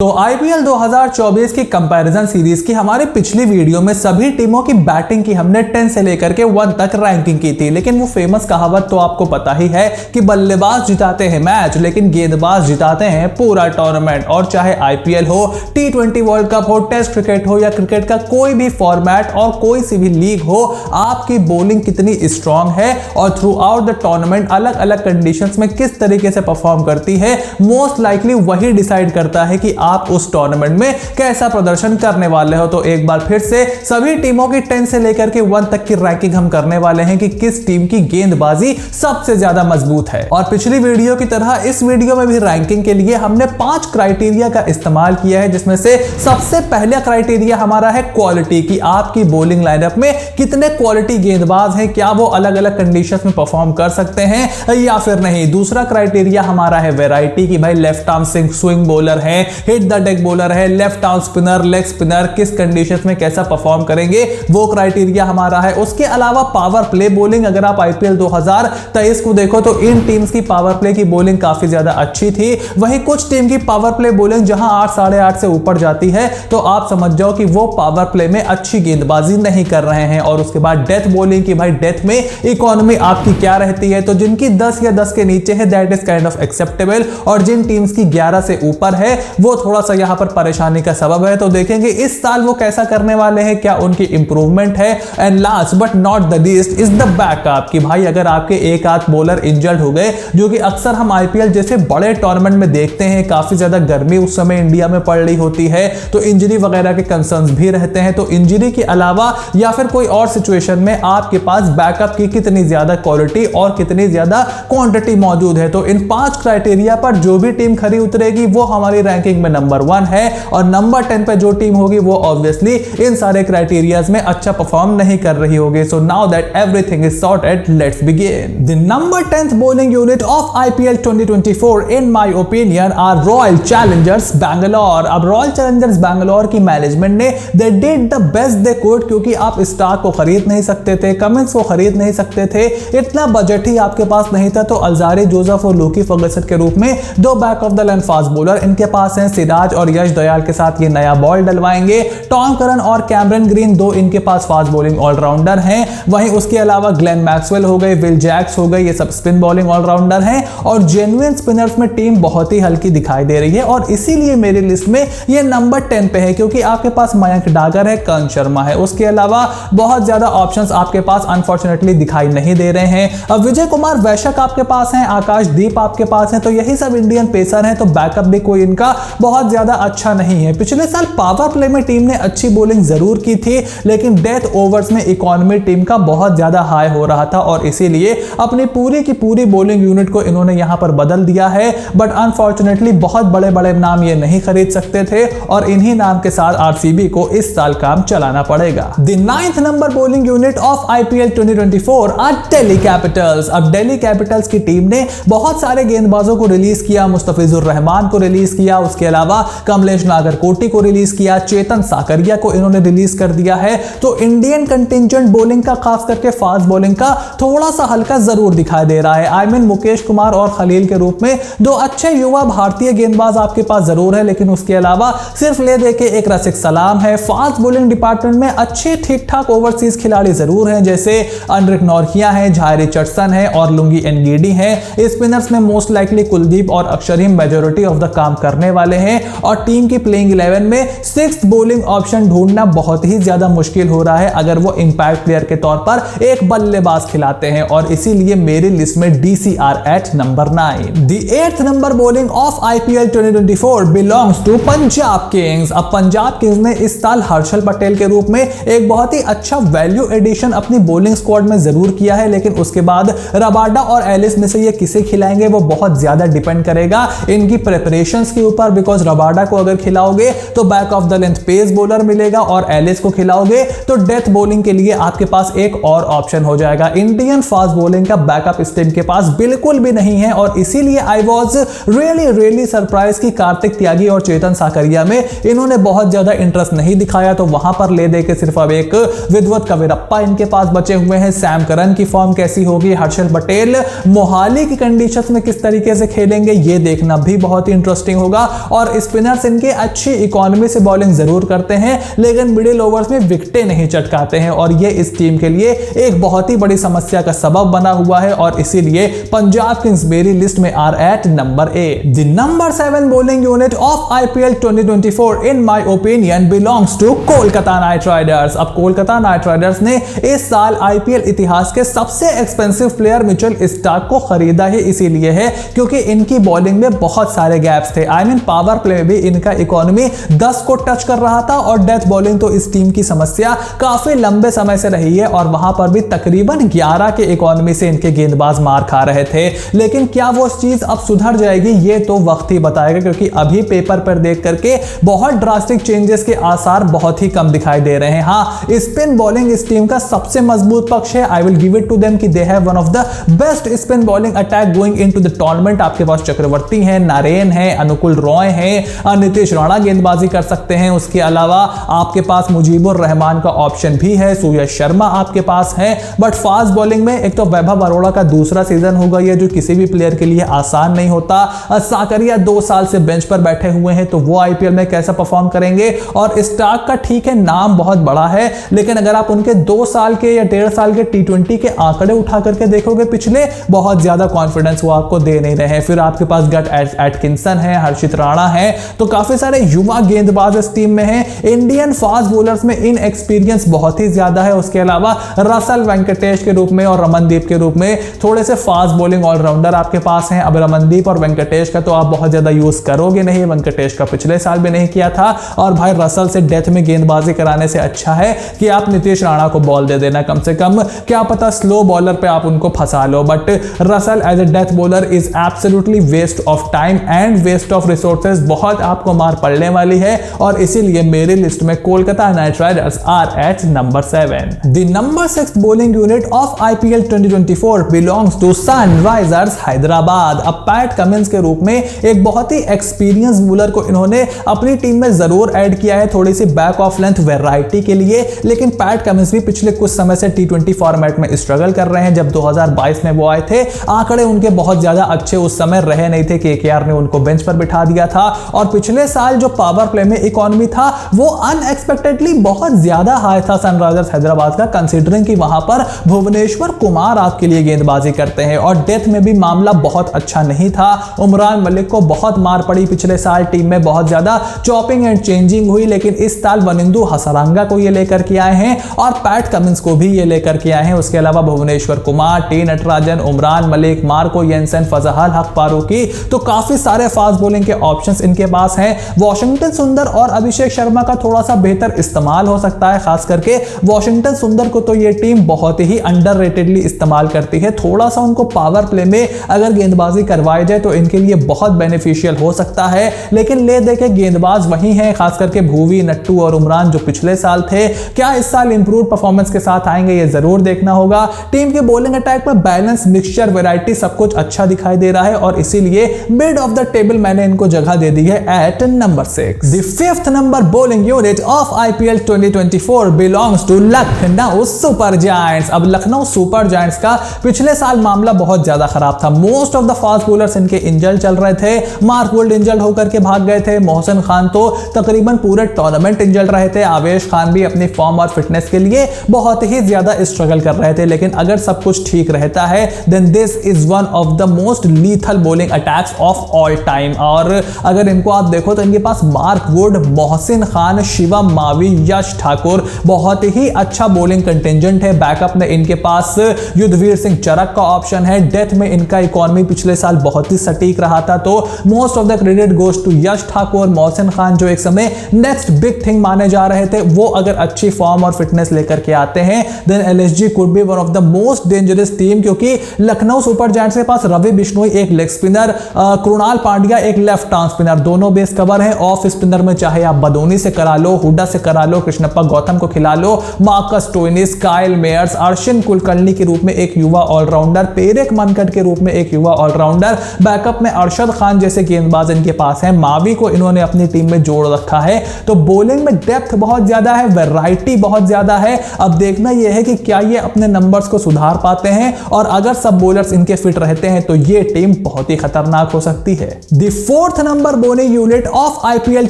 तो आईपीएल 2024 की comparison series की हमारे पिछली वीडियो में सभी टीमों की बैटिंग की हमने 10 से लेकर के 1 तक रैंकिंग की थी। लेकिन वो फेमस कहावत तो आपको पता ही है कि बल्लेबाज जिताते हैं मैच लेकिन गेंदबाज जिताते हैं पूरा टूर्नामेंट। और चाहे आईपीएल हो, टी20 वर्ल्ड कप हो, टेस्ट क्रिकेट हो या क्रिकेट का कोई भी फॉर्मेट और कोई सी भी लीग हो, आपकी बॉलिंग कितनी स्ट्रांग है और थ्रू आउट द टूर्नामेंट अलग अलग कंडीशंस में किस तरीके से परफॉर्म करती है, मोस्ट लाइकली वही डिसाइड करता है कि आप उस टूर्नामेंट में कैसा प्रदर्शन करने वाले हो। तो एक बार फिर से सभी टीमों की 10 से लेकर के 1 तक की रैंकिंग हम करने वाले हैं कि किस टीम की गेंदबाजी सबसे ज्यादा मजबूत है। और पिछली वीडियो की तरह इस वीडियो में भी रैंकिंग के लिए हमने 5 क्राइटेरिया का इस्तेमाल किया है, जिसमें से सबसे पहला क्राइटेरिया हमारा है क्वालिटी, कि आपकी बॉलिंग लाइनअप में कितने क्वालिटी गेंदबाज हैं, क्या वो अलग अलग कंडीशंस में परफॉर्म कर सकते हैं या फिर नहीं। दूसरा क्राइटेरिया हमारा है वैरायटी, कि भाई लेफ्ट आर्म स्विंग बॉलर है, हिट द डेक बॉलर है, left arm spinner, leg spinner, किस कंडीशंस में कैसा परफॉर्म करेंगे, वो क्राइटेरिया हमारा है। उसके अलावा पावर प्ले बॉलिंग, अगर आप आईपीएल 2023 को देखो तो इन टीम्स की पावर प्ले की बॉलिंग काफी ज्यादा अच्छी थी। वहीं कुछ टीम की पावर प्ले बॉलिंग जहां 8 साढ़े 8 से ऊपर जाती है तो आप समझ जाओ कि वो पावर प्ले में अच्छी गेंदबाजी नहीं कर रहे हैं। और उसके बाद डेथ बॉलिंग, की भाई डेथ में इकोनॉमी आपकी क्या रहती है, तो जिनकी 10 या 10 के नीचे है that is kind of acceptable, और जिन टीम्स की 11 से ऊपर है वो थोड़ा सा यहां पर परेशानी का सबब है। तो देखेंगे इस साल वो कैसा करने वाले हैं, क्या उनकी इंप्रूवमेंट है। And last but not the least is the backup, कि भाई अगर आपके एक आध बॉलर इंजर्ड हो गए, जो कि अक्सर हम आईपीएल जैसे बड़े टूर्नामेंट में देखते हैं, काफी ज्यादा गर्मी उस समय इंडिया में पड़ रही होती है तो इंजरी वगैरह के कंसर्न्स भी रहते हैं। तो इंजरी के अलावा या फिर कोई और सिचुएशन में आपके पास बैकअप की कितनी ज्यादा क्वालिटी और कितनी ज्यादा क्वांटिटी मौजूद है। तो इन 5 क्राइटेरिया पर जो भी टीम खरी उतरेगी वो हमारी रैंकिंग में नंबर 1 है, और नंबर 10 पे जो टीम होगी वो ऑब्वियसली इन सारे क्राइटेरियाज में अच्छा परफॉर्म नहीं कर रही होगी। So now that everything is sorted, let's begin. The number 10th bowling unit of IPL 2024 in my opinion are Royal Challengers Bangalore। अब रॉयल चैलेंजर्स बैंगलोर की मैनेजमेंट ने they did the best they could, क्योंकि आप Stark को खरीद नहीं सकते थे, कमिंस को खरीद नहीं सकते थे, इतना बजट ही आपके पास नहीं था। तो अल्जारी जोसेफ और लूकी फर्गसन के रूप में 2 back of the line fast bowler इनके पास हैं। सिराज और यश दयाल के साथ ये नया बॉल डलवाएंगे। टॉम करन और कैमरन ग्रीन 2 इनके पास फास्ट बॉलिंग ऑलराउंडर हैं। वहीं उसके अलावा ग्लेन मैक्सवेल हो गए, विल जैक्स हो गए, ये सब स्पिन बॉलिंग ऑलराउंडर हैं। और जेन्युइन स्पिनर्स में टीम बहुत ही हल्की दिखाई दे रही है और इसीलिए मेरी लिस्ट में ये नंबर 10 पे है, क्योंकि आपके पास मयंक डागर है, कर्ण शर्मा है, उसके अलावा बहुत ज्यादा ऑप्शंस आपके पास अनफॉर्चुनेटली दिखाई नहीं दे रहे हैं। अब विजय कुमार वैशक आपके पास हैं, आकाशदीप आपके पास हैं, तो यही सब इंडियन पेसर हैं। तो बैकअप भी कोई इनका बहुत ज्यादा अच्छा नहीं है। पिछले साल पावर प्ले में टीम ने अच्छी बॉलिंग जरूर की थी, लेकिन डेथ ओवर्स में इकोनॉमी टीम का बहुत ज्यादा हाई हो रहा था और इसीलिए अपनी पूरी की पूरी बॉलिंग यूनिट को इन्होंने यहां पर बदल दिया है। बट अनफॉर्चुनेटली बहुत बड़े बड़े नाम ये नहीं खरीद सकते थे और इन्हीं नाम के साथ आरसीबी को इस साल काम चलाना पड़ेगा। The 9th number bowling unit of IPL 2024 are Delhi Capitals. अब दिल्ली कैपिटल्स की टीम ने बहुत सारे गेंदबाजों को रिलीज किया, मुस्तफिजुर रहमान को रिलीज किया, उसके अलावा कमलेश नागरकोटी को रिलीज किया, चेतन साकरिया को इन्होंने रिलीज कर दिया है। तो इंडियन कंटिंजेंट बॉलिंग का, खास करके फास्ट बॉलिंग का थोड़ा सा हल्का जरूर दिखाई दे रहा है। आई मीन मुकेश कुमार और खलील के रूप में 2 अच्छे युवा भारतीय गेंदबाज आपके पास जरूर है, लेकिन उसके अलावा सिर्फ ले दे के एक रसिक सलाम है। फास्ट बॉलिंग डिपार्टमेंट में अच्छे ठीक ठाक ओवरसीज खिलाड़ी जरूर हैं, जैसे अनरिक नॉर्किया है, झाय रिचर्डसन है और लुंगी एनगीडी है। स्पिनर्स में मोस्ट लाइकली कुलदीप और अक्षर ही मेजॉरिटी ऑफ द काम करने वाले हैं। और टीम की प्लेइंग 11 में 6th बॉलिंग ऑप्शन ढूंढना बहुत ही ज्यादा मुश्किल हो रहा है अगर वो इंपैक्ट प्लेयर के तौर पर एक बल्लेबाज खिलाते हैं, और इसीलिए मेरी लिस्ट में DC are at number 9। The 8th number bowling of IPL 2024 belongs to Punjab Kings. अब पंजाब किंग्स ने इस साल हर्षल पटेल के रूप में एक बहुत ही अच्छा वैल्यू एडिशन अपनी बॉलिंग स्क्वाड में जरूर किया है, लेकिन उसके बाद रबाडा और एलिस में से ये किसे खिलाएंगे वो बहुत ज्यादा डिपेंड करेगा इनकी प्रिपरेशंस के ऊपर। बिकॉज रबाडा को अगर खिलाओगे तो back of the length pace bowler मिलेगा और एलिस को खिलाओगे तो डेथ बॉलिंग के लिए आपके पास एक और ऑप्शन हो जाएगा। इंडियन फास्ट बॉलिंग का बैकअप इस टीम के पास बिल्कुल भी नहीं है और इसीलिए आई वाज रियली सरप्राइज कि कार्तिक त्यागी और चेतन साकरिया में इन्होंने बहुत ज्यादा इंटरेस्ट नहीं दिखाया। तो वहां पर ले दे के सिर्फ अब एक विद्वत कविरप्पा इनके पास बचे हुए हैं। सैम करन की फॉर्म कैसी होगी, हर्षल पटेल मोहाली की कंडीशंस में किस तरीके से खेलेंगे, ये देखना भी बहुत ही इंटरेस्टिंग होगा। और और स्पिनर्स इनके अच्छी इकोनॉमी से बॉलिंग जरूर करते हैं लेकिन मिडिल ओवर्स में विकेटें नहीं चटकाते हैं और ये इस टीम के लिए एक बहुत ही बड़ी समस्या का सबब बना हुआ है और इसीलिए पंजाब किंग्स मेरी लिस्ट में are at number 8। The number 7 bowling unit of IPL 2024 in my opinion belongs to Kolkata Knight Riders. अब कोलकाता नाइट राइडर्स ने इस साल आईपीएल इतिहास के सबसे एक्सपेंसिव प्लेयर मिचेल स्टार्क को खरीदा ही इसीलिए है क्योंकि इनकी बॉलिंग में बहुत सारे गैप्स थे। आई मीन पावर प्ले में भी इनका इकोनॉमी 10 को टच कर रहा था और डेथ बॉलिंग तो इस टीम की समस्या काफी लंबे समय से रही है और वहां पर भी तकरीबन 11 के इकोनॉमी से इनके गेंदबाज मार खा रहे थे। लेकिन क्या वो चीज अब सुधर जाएगी ये तो वक्त ही बताएगा क्योंकि अभी पेपर पर देख करके बहुत ड्रास्टिक चेंजेस के आसार बहुत ही कम दिखाई दे रहे हैं। हाँ, स्पिन बॉलिंग इस टीम का सबसे मजबूत पक्ष है। I will give it to them कि they have one of the best spin bowling attack going into the tournament. आपके पास चक्रवर्ती हैं, नारेन है, अनुकुल रॉय हैं, नीतीश राणा गेंदबाजी कर सकते हैं। उसके अलावा आपके पास मुजीबुर रहमान का ऑप्शन भी है, सूरज शर्मा आपके पास है। बट फास्ट बॉलिंग में एक तो वैभव अरोड़ा का दूसरा सीजन होगा ये जो किसी भी प्लेयर के लिए आसान नहीं होता। साकरिया 2 साल से बेंच पर बैठे हुए हैं तो वो आईपीएल में कैसा परफॉर्म करेंगे। और स्टार्क का ठीक है नाम बहुत बड़ा है लेकिन अगर आप उनके 2 साल के या 1.5 साल के टी20 के आंकड़े उठा करके देखोगे पिछले, बहुत ज्यादा कॉन्फिडेंस वो आपको दे नहीं रहे हैं। फिर आपके पास गट एटकिंसन है, हर्षित राणा है, तो काफी सारे युवा गेंदबाज इस टीम में हैं। इंडियन फास्ट बॉलर्स में इन एक्सपीरियंस बहुत ही ज्यादा है। उसके अलावा रसल वेंकटेश के रूप में और रमनदीप के रूप में थोड़े से फास्ट बॉलिंग ऑलराउंडर आपके पास हैं। अब रमनदीप और वेंकटेश का तो आप बहुत ज्यादा यूज करोगे नहीं, वेंकटेश का पिछले साल भी नहीं किया था और भाई रसल से डेथ में गेंदबाजी कराने से अच्छा है कि आप नीतीश राणा को बॉल दे देना। कम से कम क्या पता स्लो बॉलर पे आप उनको फंसा लो। But Russell as a death bowler is absolutely waste of time and waste of resources, बहुत आपको मार पड़ने वाली है और इसीलिए मेरी लिस्ट में Kolkata Knight Riders are at number 7। The number 6 bowling unit of IPL 2024 belongs to Sunrisers Hyderabad. अब पैट कमिंस के रूप में एक बहुत ही एक्सपीरियंस बॉलर को इन्होंने अपनी टीम में जरूर ऐड किया है थोड़ी सी बैक ऑफ लेंथ वैरायटी के लिए। लेकिन पैट कमिंस भी पिछले कुछ समय से टी20 फॉर्मेट में स्ट्रगल कर रहे हैं। जब 2022 में वो आए थे आंकड़े उनके बहुत ज्यादा अच्छे उस समय रहे नहीं थे, केकेआर ने उनको बेंच पर बिठा दिया था और पिछले साल जो पावर प्ले में इकोनॉमी था वो अनएक्सपेक्टेडली बहुत ज्यादा हाई था सनराइजर्स हैदराबाद का, कंसीडरिंग कि वहां पर भुवनेश्वर कुमार आपके लिए गेंदबाजी करते हैं और डेथ में भी मामला बहुत अच्छा नहीं था। उमरान मलिक को बहुत मार पड़ी पिछले साल, टीम में बहुत ज्यादा चॉपिंग एंड चेंजिंग हुई, लेकिन इस साल वनिंदु हसरंगा को ये लेकर के आए हैं और पैट कमिंस को भी ये लेकर के आए हैं। उसके अलावा Bhuvneshwar Kumar, T Natarajan, Umran Malik, Marco Jansen, Fazalhaq Farooqi, तो काफी सारे फास्ट बॉलिंग के ऑप्शंस इनके पास हैं। वॉशिंगटन सुंदर और अभिषेक शर्मा का थोड़ा सा बेहतर इस्तेमाल हो सकता है, खास करके वॉशिंगटन सुंदर को तो ये टीम बहुत ही अंडररेटेडली इस्तेमाल करती है। थोड़ा सा उनको पावर प्ले में अगर गेंदबाजी करवाई जाए तो इनके लिए बहुत बेनिफिशियल हो सकता है। लेकिन ले देखे गेंदबाज वही हैं, खास करके भूवी, नट्टू और उमरान जो पिछले साल थे। क्या इस साल इंप्रूव परफॉर्मेंस के साथ आएंगे ये जरूर देखना होगा। टीम के बॉलिंग अटैक में बैलेंस, मिक्सचर, वैरायटी सब कुछ अच्छा दिखाई दे रहा है और इसीलिए मिड ऑफ द टेबल मैंने इनको जगह दे दी है at number 6। The 5th number bowling unit of IPL 2024 belongs to Lucknow Super Giants. अब लखनऊ सुपर जायंट्स का पिछले साल मामला बहुत ज्यादा खराब था। Most of the fast bowlers इनके इंजर्ड चल रहे थे। मार्क वुड इंजर्ड होकर के भाग गए थे, मोहसिन खान तो तकरीबन पूरे टूर्नामेंट इंजर्ड रहे थे, आवेश खान भी अपनी फॉर्म और फिटनेस के लिए बहुत ही ज्यादा स्ट्रगल कर रहे थे। लेकिन अगर सब कुछ ठीक रहता है then this is one of the most lethal bowling attacks of all time. और अगर इनको आप देखो तो इनके पास मार्क वुड, मोहसिन खान, शिवम मावी, यश ठाकुर, बहुत ही अच्छा बॉलिंग कंटिंजेंट है। बैकअप में इनके पास युद्धवीर सिंह चरक का ऑप्शन है। डेथ में इनका इकोनॉमी पिछले साल बहुत ही सटीक रहा था तो most of the credit goes to Yash Thakur. Mohsin Khan जो एक समय नेक्स्ट बिग थिंग माने जा रहे थे, वो अगर अच्छी फॉर्म और फिटनेस लेकर के आते हैं then LSG could be one of the most dangerous team, क्योंकि लखनऊ सुपर जायंट्स के पास रवि बिश्नोई एक लेग स्पिनर, कृणाल पांड्या एक लेफ्ट आर्म स्पिनर, दोनों बेस कवर है। ऑफ स्पिनर में चाहे आप बदोनी से करा लो, हुडा से करा लो, कृष्णप्पा गौतम को खिला लो, Marcus Stoinis, Kyle Mayers, Arshin Kulkarni के रूप में एक युवा ऑलराउंडर, पेरेक मनकट के रूप में एक युवा ऑलराउंडर, बैकअप में अरशद खान जैसे गेंदबाज इनके पास हैं। मावी को इन्होंने अपनी टीम में जोड़ रखा है। तो बॉलिंग में डेप्थ बहुत ज्यादा है, वैरायटी बहुत ज्यादा है। अब देखना यह है कि क्या ये अपने नंबर्स को सुधार पाते हैं और अगर सब बॉलर्स इनके फिट रहते हैं तो ये टीम बहुत ही खतरनाक हो सकती है। The 4th number bowling unit of IPL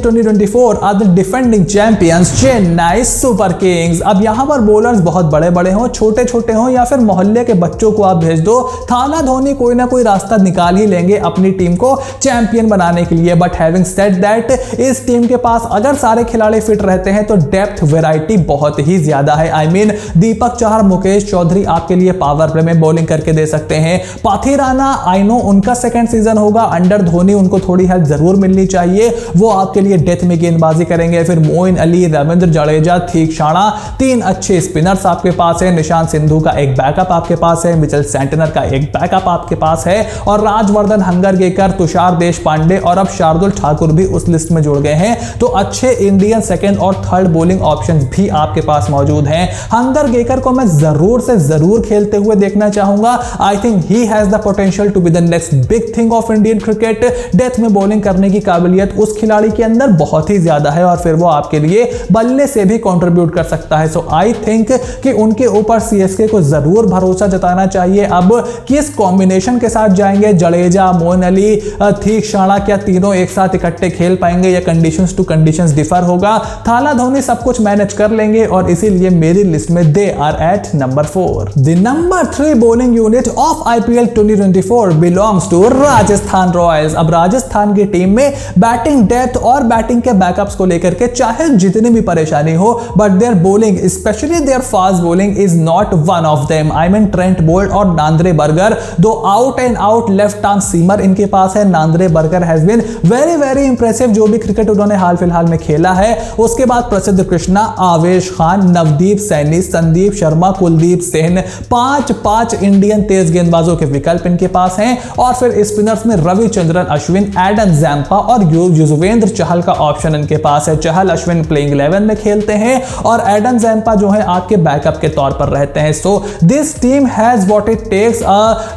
2024 are the defending champions Chennai super Kings. अब यहाँ पर बॉलर्स बहुत बड़े बड़े हों, छोटे छोटे हों या फिर मोहल्ले के बच्चों को आप भेज दो, थाना धोनी कोई ना कोई रास्ता निकाल ही लेंगे अपनी टीम को चैंपियन बनाने के लिए। बट हैविंग सेड दैट, इस टीम के पास अगर सारे खिलाड़ी फिट रहते हैं तो डेप्थ वैरायटी बहुत ही ज्यादा है। आई मीन दीपक चहर, मुकेश चौधरी आपके लिए पावर प्ले में बॉलिंग करके दे सकते हैं। पाथीराना, आई नो उनका सेकंड सीजन होगा अंडर धोनी, उनको थोड़ी हेल्प जरूर मिलनी चाहिए, वो आपके लिए डेथ में गेंदबाजी करेंगे। फिर मोइन अली, रविंद्र जडेजा, थीक्षाणा, तीन अच्छे स्पिनर्स आपके पास है। निशांत सिंधु का एक बैकअप आपके पास है, मिचेल सेंटनर का एक बैकअप आपके पास है, और राजवर्धन हंगरगेकर, तुषार देशपांडे और अब शार्दुल ठाकुर भी उस लिस्ट में जुड़ गए हैं। तो अच्छे इंडियन सेकंड और थर्ड बॉलिंग ऑप्शंस भी आपके पास मौजूद हैं। हंगरगेकर को मैं जरूर से जरूर खेलते हुए देखना चाहूंगा। I think he has the potential to be the next big thing of Indian cricket. Death में बॉलिंग करने की काबिलियत उस खिलाड़ी के अंदर बहुत ही ज्यादा है और फिर वो आपके लिए बल्ले से भी कंट्रीब्यूट कर सकता है। सो आई थिंक कि उनके ऊपर सीएसके को जरूर भरोसा जताना चाहिए। अब किस कॉम्बिनेशन के साथ जाएंगे, जडेजा, मोइन अली, थीक्षाणा, क्या तीनों एक साथ इकट्ठे खेल पाएंगे या कंडीशंस टू कंडीशंस डिफर होगा? थाला धोनी सब कुछ मैनेज कर लेंगे और इसीलिए मेरी लिस्ट में they are at number 4। The number 3 bowling unit of IPL 2024 belongs to Rajasthan Royals. अब राजस्थान की टीम में बैटिंग डेप्थ और बैटिंग के बैकअप्स को लेकर के चाहे जितनी भी परेशानी हो, but their bowling, especially their fast bowling is not one of them. I mean Trent Boult और नांद्रे बर्गर, दो out and out left arm seamer इनके पास है। Nandre Burger has been very very impressive, जो भी cricket उन्होंने हाल फिलहाल में खेला है। उसके बाद प्रसिद्ध कृष्णा, आवेश खान, नवदीप सैनी, संदीप शर्मा, कुलदीप सेन, पांच इंडियन तेज गेंदबाजों के विकल्प इनके पास हैं। और फिर स्पिनर्स में रविचंद्रन अश्विन, एडन जैम्पा और युजवेंद्र चहल का ऑप्शन इनके पास है। चहल, अश्विन प्लेइंग 11 में खेलते हैं और एडन जैम्पा जो है आपके बैकअप के तौर पर रहते हैं। So this team has what it takes.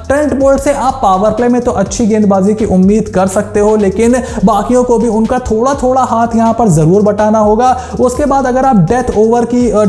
Trent Boult से आप पावर प्ले में तो अच्छी गेंदबाजी की उम्मीद कर सकते हो, लेकिन बाकियों को भी उनका थोड़ा थोड़ा हाथ यहां पर जरूर बटाना होगा। उसके बाद अगर आप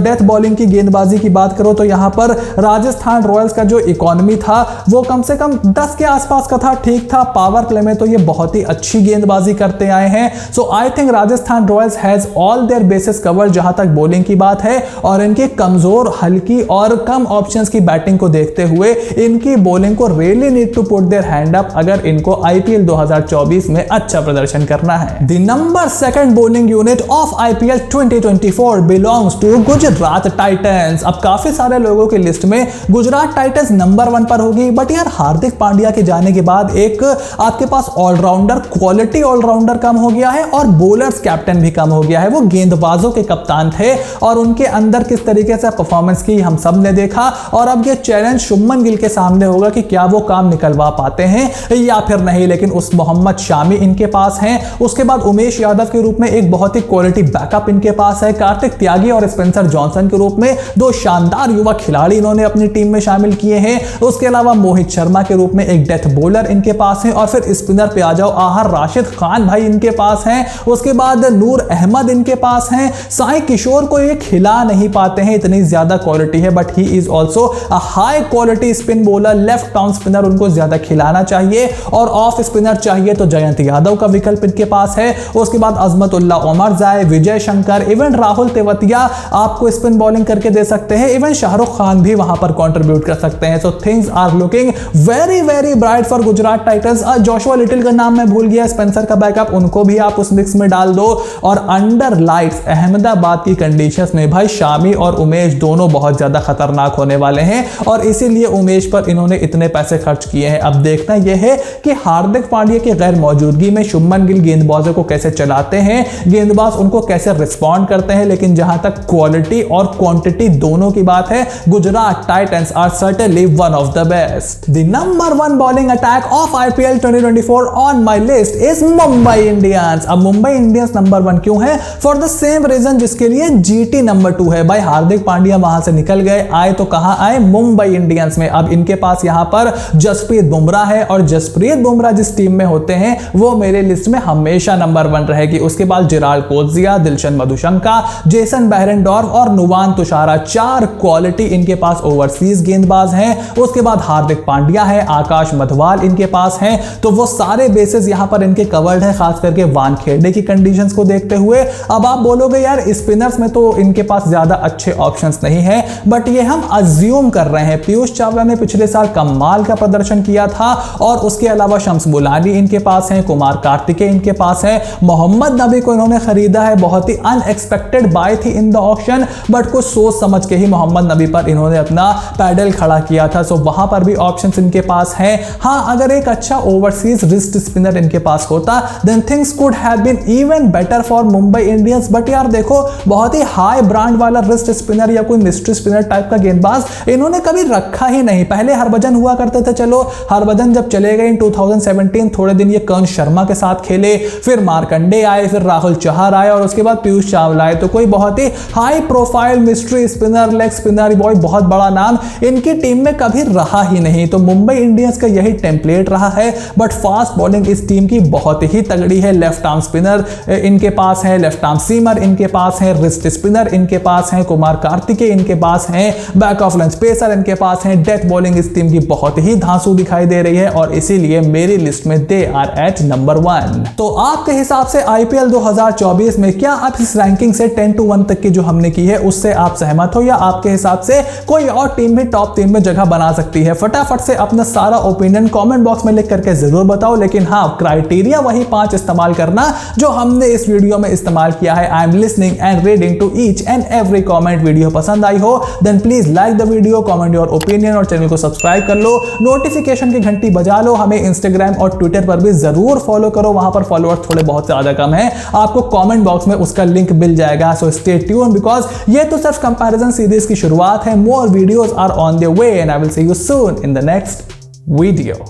डेथ बॉलिंग की गेंदबाजी की बात करो तो यहां पर राजस्थान रॉयल्स का जो इकोनॉमी था वो कम से कम 10 के आसपास का था, ठीक था। पावर प्ले में तो ये बहुत ही अच्छी गेंदबाजी करते आए हैं। So I think Rajasthan Royals has all their bases cover जहां तक बॉलिंग की बात है, और इनकी कमजोर, हल्की और कम ऑप्शंस की बैटिंग को देखते हुए इनकी बॉलिंग को really need to put their hand up अगर इनको आईपीएल 2024 में अच्छा प्रदर्शन करना है। The number 2 bowling unit of IPL 2024 belongs to Gujarat Titans. अब काफी सारे लोगों की लिस्ट में गुजरात टाइटंस नंबर 1 पर होगी, बट यार हार्दिक पांड्या के जाने के बाद एक आपके पास ऑलराउंडर, क्वालिटी ऑलराउंडर कम हो गया है और बॉलर्स कैप्टन भी कम हो गया है। वो गेंदबाजों के कप्तान थे और उनके अंदर किस तरीके से परफॉर्मेंस की हम सब ने देखा, और अब ये चैलेंज शुभमन गिल के सामने होगा कि क्या वो काम निकलवा पाते हैं या फिर नहीं। लेकिन उस मोहम्मद शामी इनके पास हैं, उसके बाद उमेश यादव के रूप में एक बहुत ही क्वालिटी बैकअप इनके पास है, कार्तिक त्यागी और स्पेंसर जॉनसन के रूप में दो शानदार युवा खिलाड़ी इन्होंने अपनी टीम में शामिल किए हैं। उसके अलावा मोहित शर्मा के रूप में एक डेथ बॉलर इनके पास है, और फिर स्पिनर पे आ जाओ, आहर राशिद खान भाई इनके पास हैं। उसके बाद नूर अहमद इनके पास हैं। साई किशोर को ये खिला नहीं पाते हैं, इतनी ज्यादा क्वालिटी है, but he is also a high quality spin bowler. Left arm spinner उनको ज्यादा खिलाना चाहिए, और ऑफ स्पिनर चाहिए तो जयंत यादव का विकल्प इनके पास है। उसके बाद अजमतुल्ला उमर जाए, विजय शंकर, इवन राहुल तेवतिया आपको स्पिन बॉलिंग करके दे सकते हैं। इवन शाहरुख खान भी वहां पर कंट्रीब्यूट कर सकते हैं। So things are looking very very bright for Gujarat Titans. Joshua Little का नाम मैं भूल गया, स्पेंसर का बैकअप, उनको भी आप उस मिक्स में डाल दो। और अंडर लाइट्स अहमदाबाद की कंडीशंस में भाई शामी और उमेश दोनों बहुत ज्यादा खतरनाक होने वाले हैं, और इसीलिए उमेश पर इन्होंने इतने पैसे खर्च किए हैं। अब देखना यह है कि हार्दिक पांड्या की गैर मौजूदगी में शुभमन गिल गेंदबाजों को कैसे चलाते हैं, गेंदबाज उनको कैसे रिस्पॉन्ड करते हैं। लेकिन जहां तक क्वालिटी और क्वांटिटी दोनों की बात है, Gujarat Titans are certainly one of the best. The number 1 bowling attack of IPL 2024 on my list is Mumbai Indians. अब मुंबई इंडियंस नंबर 1 क्यों है? फॉर द सेम रीजन जिसके लिए जीटी नंबर 2 है। भाई हार्दिक पांड्या वहां से निकल गए, आए तो कहां आए? मुंबई इंडियंस में। अब इनके पास यहां पर जसप्रीत बुमराह है, और जसप्रीत बुमराह जिस टीम में होते हैं वो मेरे लिस्ट में हमेशा नंबर 1 रहेगी। उसके बाद जिराल्ड कोटजिया, दिलशन मधुशंका, जेसन बेहरेंडोर्फ और नुवान तुषारा, 4 क्वालिटी इनके पास ओवरसीज गेंदबाज हैं। उसके बाद हार्दिक पांड्या है, आकाश मधवाल इनके पास हैं। तो वो सारे बेसिस यहां पर इनके कवर्ड है, खास करके वानखेड़े की कंडीशंस को देखते हुए। अब आप बोलोगे यार स्पिनर्स में तो इनके पास ज्यादा अच्छे ऑप्शंस नहीं है, बट ये हम अज्यूम कर रहे हैं। पीयूष चावला ने पिछले साल कमाल का प्रदर्शन किया था और उसके अलावा शम्स बुलानी इनके पास है, कुमार कार्तिकेय इनके पास है, मोहम्मद नबी को इन्होंने खरीदा है, बहुत ही अनएक्सपेक्टेड बाय थी इन द ऑक्शन, बट कुछ सोच समझ के ही मोहम्मद नबी पर इन्होंने अपना पैडल खड़ा किया था। सो वहां पर भी ऑप्शंस इनके पास हैं। हाँ, अगर एक अच्छा ओवरसीज रिस्ट स्पिनर इनके पास होता then things could have been even better for Mumbai Indians. But यार देखो, बहुत ही हाई ब्रांड वाला रिस्ट स्पिनर या कोई मिस्ट्री स्पिनर टाइप का गेंदबाज इन्होंने कभी रखा ही नहीं। पहले हरभजन हुआ करते थे, चलो हरभजन जब चले गए इन 2017 थोड़े दिन ये कर्ण शर्मा के साथ खेले, फिर मार्कंडे आए, फिर राहुल चहर आए और उसके बाद पीयूष चावला आए। तो कोई बहुत ही high profile mystery spinner, leg spinner, boy बहुत बड़ा नाम इनकी टीम में कभी रहा ही नहीं। तो मुंबई इंडियंस का यही टेम्पलेट रहा है। बट फास्ट बॉलिंग इस टीम की बहुत ही तगड़ी है। लेफ्ट आर्म स्पिनर इनके पास है, लेफ्ट आर्म सीमर इनके पास है, रिस्ट स्पिनर इनके पास है, कुमार कार्तिकेय इनके पास है, बैक ऑफ लंच पेसर इनके पास है। डेथ बॉलिंग इस टीम की बहुत ही धांसू दिखाई दे रही है और इसीलिए मेरी लिस्ट में दे आर एट नंबर 1। तो आपके हिसाब से आईपीएल 2024 में क्या आप इस रैंकिंग से 10 to 1 तक की जो हमने की है उससे आप सहमत हो, या आपके हिसाब से कोई और टीम भी टॉप 3 में जगह बना सकती है? फटाफट से अपना सारा ओपिनियन कमेंट बॉक्स में लिख करके जरूर बताओ। लेकिन हाँ, क्राइटेरिया वही 5 इस्तेमाल करना जो हमने इस वीडियो में इस्तेमाल किया है। I am listening and reading to each and every comment. Video पसंद आई हो then please like the video, comment your opinion और चैनल को सब्सक्राइब कर लो, नोटिफिकेशन की घंटी बजा लो। हमें इंस्टाग्राम और ट्विटर पर भी जरूर फॉलो करो, वहां पर फॉलोअर्स थोड़े बहुत ज्यादा कम है, आपको कमेंट बॉक्स में उसका लिंक मिल जाएगा। सो स्टे ट्यून बिकॉज ये तो सिर्फ कंपैरिजन सीरीज की शुरुआत है। More videos are on the way and I will see you soon in the next video.